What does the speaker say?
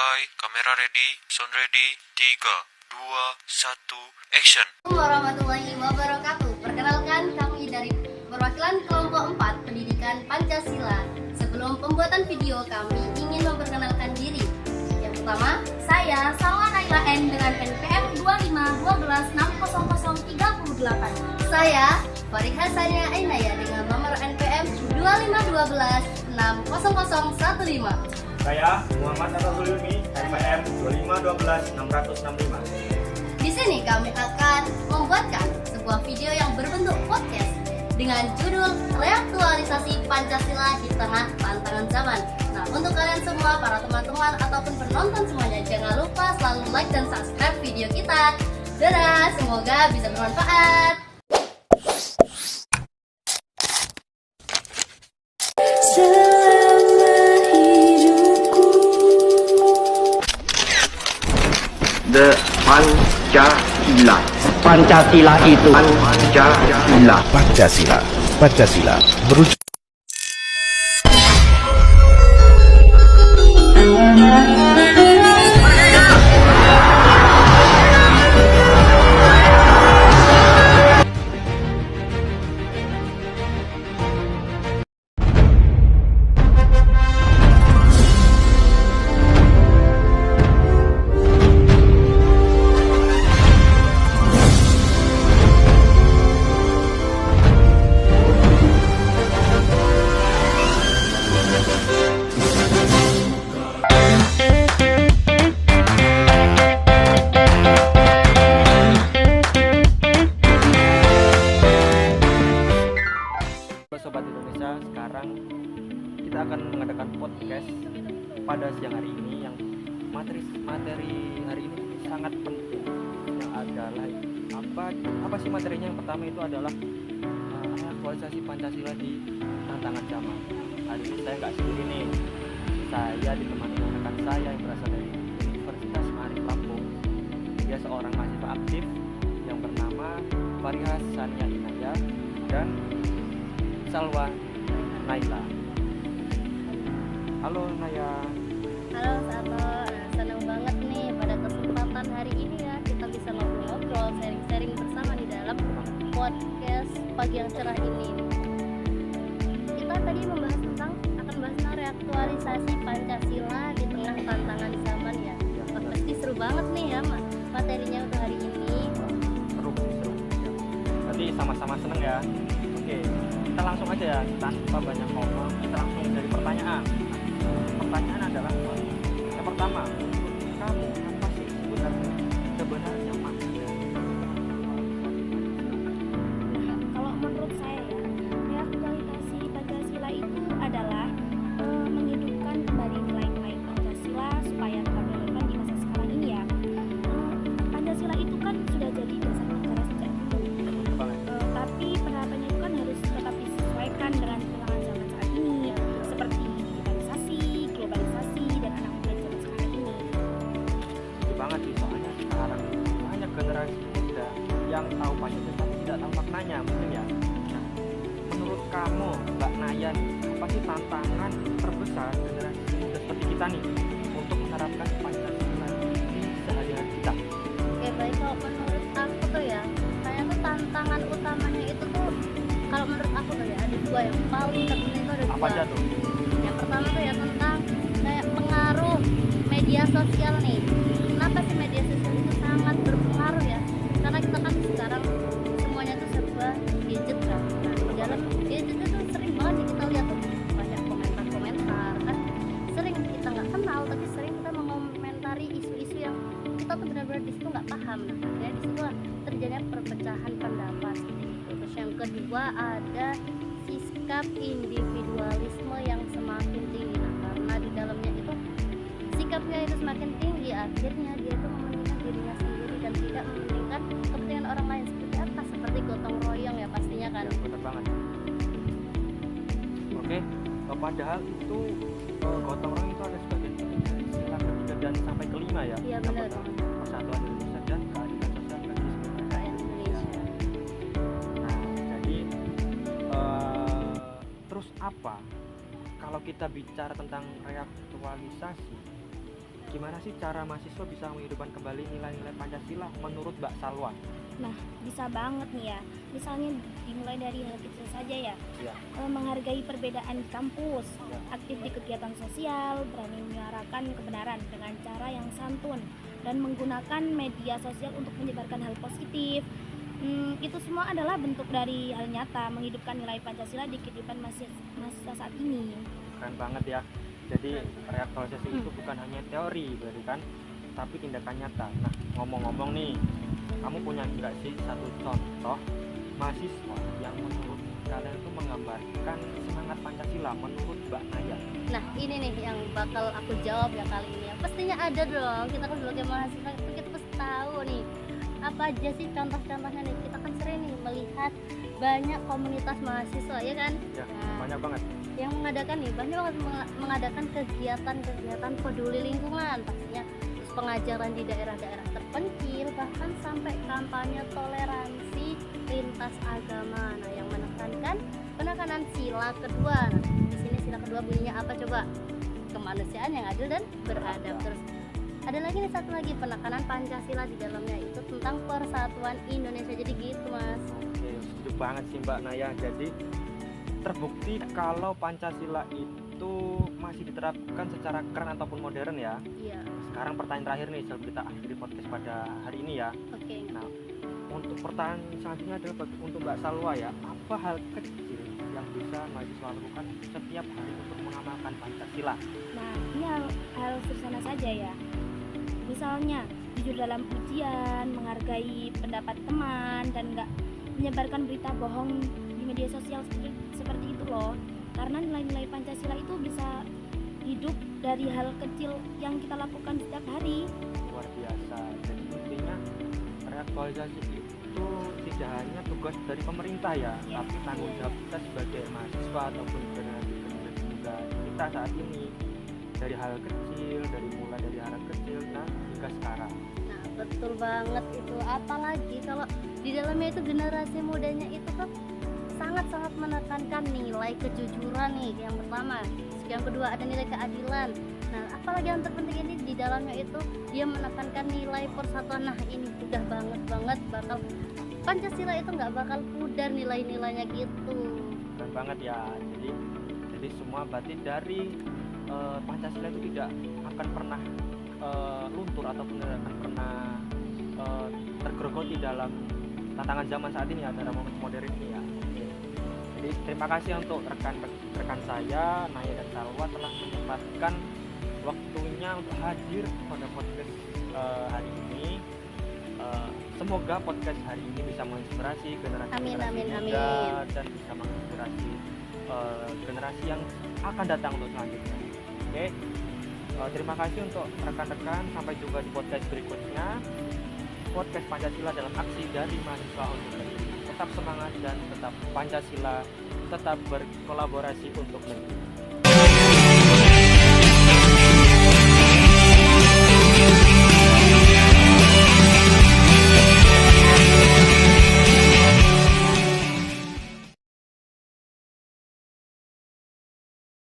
Standby, kamera ready, sound ready, 3, 2, 1, action. Assalamualaikum warahmatullahi wabarakatuh. Perkenalkan, kami dari perwakilan kelompok 4 Pendidikan Pancasila. Sebelum pembuatan video, kami ingin memperkenalkan diri. Yang pertama, saya Salwa Naila N dengan NPM 2512600038. Saya Farid Hasania Ainaya dengan nomor NPM 2512600015. Saya Muhammad Atabul Ilmi, NPM 25126665. Di sini kami akan membuatkan sebuah video yang berbentuk podcast dengan judul Reaktualisasi Pancasila di Tengah Tantangan Zaman. Nah, untuk kalian semua, para teman-teman ataupun penonton semuanya, jangan lupa selalu like dan subscribe video kita. Dadah, semoga bisa bermanfaat. The Pancasila. Pancasila itu Pancasila berujuk Sobat Indonesia, sekarang kita akan mengadakan podcast pada siang hari ini yang materi hari ini sangat penting, yang adalah apa sih materinya? Yang pertama itu adalah aktualisasi Pancasila di tantangan zaman. Hari ini saya nggak sendiri nih, saya ditemani rekan saya yang berasal dari Universitas Arif Lampung. Dia seorang mahasiswa aktif yang bernama Farid Hasania Ainaya dan Salwa Naila. Halo Naya. Halo Sato, senang banget nih pada kesempatan hari ini ya kita bisa ngobrol-ngobrol, sharing-sharing bersama di dalam podcast pagi yang cerah ini. Kita tadi akan membahas tentang reaktualisasi Pancasila di tengah tantangan zaman ya. Pasti seru banget nih ya materinya untuk hari ini. Seru. Nanti sama-sama seneng ya. Oke, kita langsung aja ya, tanpa banyak ngomong, kita langsung dari pertanyaan. Pertanyaan adalah yang pertama, menurut kamu apa sih sebenarnya makna? Kalau menurut saya ya, reaktualisasi Pancasila itu adalah menghidupkan kembali nilai-nilai Pancasila supaya tetap relevan di masa sekarang ini ya. Pancasila itu kan sudah jadi dasar negara sejak dulu, tapi penerapannya itu kan harus tetap disesuaikan dengan perkembangan zaman saat ini, seperti digitalisasi, globalisasi, dan anak muda zaman sekarang ini. Itu banget sih, soalnya sekarang banyak generasi muda yang tahu Pancasila tapi tidak tahu maknanya mungkin ya. Nah, menurut kamu Mbak Nayan, apa sih tantangan terbesar generasi muda seperti kita nih untuk menerapkan Pancasila di sehari-hari kita? Oke baik, kalau menurut aku tuh ya, kayaknya tuh tantangan utamanya itu tuh, kalau menurut aku tuh ya, ada dua yang paling penting itu ada Apa dua. aja tuh? Yang pertama tuh ya tentang kayak pengaruh media sosial nih. Kenapa sih media sosial itu sangat berpengaruh ya? Karena kita kan sekarang semuanya tuh serba gadget kan. Nah, di dalam gadget itu sering banget nih kita lihat tuh banyak komentar-komentar kan. Sering kita nggak kenal tapi sering kita mengomentari isu-isu yang kita tuh benar-benar di situ nggak paham. Nah, ya di situ terjadinya perpecahan pendapat. Terus yang kedua ada sikap individualisme yang semakin tinggi. Nah, karena di dalamnya itu sikapnya itu semakin tinggi, akhirnya dia itu mementingkan dirinya sendiri dan tidak mementingkan kepentingan orang lain. Seperti apa? Seperti gotong royong ya pastinya kan. Ya, benar banget. Oke, padahal itu gotong royong itu ada sebagai dari sila ketiga dan sampai kelima ya. Iya, Yang benar. pertama, persatuan Indonesia dan keadilan sosial bagi seluruh Rakyat Indonesia. Nah, jadi terus apa kalau kita bicara tentang reaktualisasi gimana sih cara mahasiswa bisa menghidupkan kembali nilai-nilai Pancasila menurut Mbak Salwa? Nah, bisa banget nih ya. Misalnya dimulai dari hal kecil saja ya. Ya. Menghargai perbedaan di kampus, Ya. aktif di kegiatan sosial, berani menyuarakan kebenaran dengan cara yang santun, dan menggunakan media sosial untuk menyebarkan hal positif. Itu semua adalah bentuk dari hal nyata menghidupkan nilai Pancasila di kehidupan mahasiswa saat ini. Keren banget ya. Jadi reaktualisasi itu bukan hanya teori berarti kan, tapi tindakan nyata. Nah, ngomong-ngomong nih, kamu punya nggak sih satu contoh mahasiswa yang menurut kalian itu menggambarkan semangat Pancasila menurut Mbak Naya? Nah ini nih yang bakal aku jawab ya kali ini ya. Pastinya ada dong, kita kan sebagai mahasiswa itu kita pasti tahu nih apa aja sih contoh-contohnya nih. Kita kan sering nih melihat banyak komunitas mahasiswa ya kan. Ya, Nah, banyak banget. yang mengadakan nih banyak banget mengadakan kegiatan-kegiatan peduli lingkungan pastinya, terus pengajaran di daerah-daerah terpencil, bahkan sampai kampanye toleransi lintas agama. Nah yang menekankan penekanan sila kedua. Nah di sini sila kedua bunyinya apa coba? Kemanusiaan yang adil dan beradab. Terus ada lagi nih satu lagi, penekanan Pancasila di dalamnya itu tentang persatuan Indonesia. Jadi gitu mas. Oke, setuju banget sih Mbak Naya. Jadi terbukti kalau Pancasila itu masih diterapkan secara keren ataupun modern ya. Iya. Sekarang pertanyaan terakhir nih sebelum kita akhiri podcast pada hari ini ya. Oke. Nah, untuk pertanyaan selanjutnya adalah untuk Mbak Salwa ya, apa hal kecil yang bisa mahasiswa lakukan setiap hari untuk mengamalkan Pancasila? Nah, ini hal sederhana saja ya. Misalnya, jujur dalam ujian, menghargai pendapat teman, dan nggak menyebarkan berita bohong di media sosial seperti itu loh. Karena nilai-nilai Pancasila itu bisa hidup dari hal kecil yang kita lakukan setiap hari. Luar biasa. Jadi intinya reaktualisasi itu tidak hanya tugas dari pemerintah ya, Ya. tapi tanggung jawab kita sebagai mahasiswa ataupun generasi muda kita saat ini, dari hal kecil, dari hal kecil nah hingga sekarang. Nah betul banget itu, apalagi kalau di dalamnya itu generasi mudanya itu kan sangat-sangat menekankan nilai kejujuran nih yang pertama, yang kedua ada nilai keadilan. Nah apalagi yang terpenting ini di dalamnya itu dia menekankan nilai persatuan. Nah ini udah banget bakal Pancasila itu nggak bakal pudar nilai-nilainya gitu. Keren banget ya. Jadi semua berarti dari Pancasila itu tidak akan pernah luntur ataupun tidak akan pernah tergerogoti dalam tantangan zaman saat ini ya, dalam modern ini ya. Oke. Jadi terima kasih untuk rekan saya Naya dan Salwa telah menyempatkan waktunya untuk hadir pada podcast hari ini. Semoga podcast hari ini bisa menginspirasi generasi muda dan bisa menginspirasi generasi yang akan datang untuk selanjutnya. Oke, terima kasih untuk rekan-rekan. Sampai jumpa di podcast berikutnya. Podcast Pancasila dalam aksi dari mahasiswa untuk negeri. Tetap semangat dan tetap Pancasila, tetap berkolaborasi untuk negeri.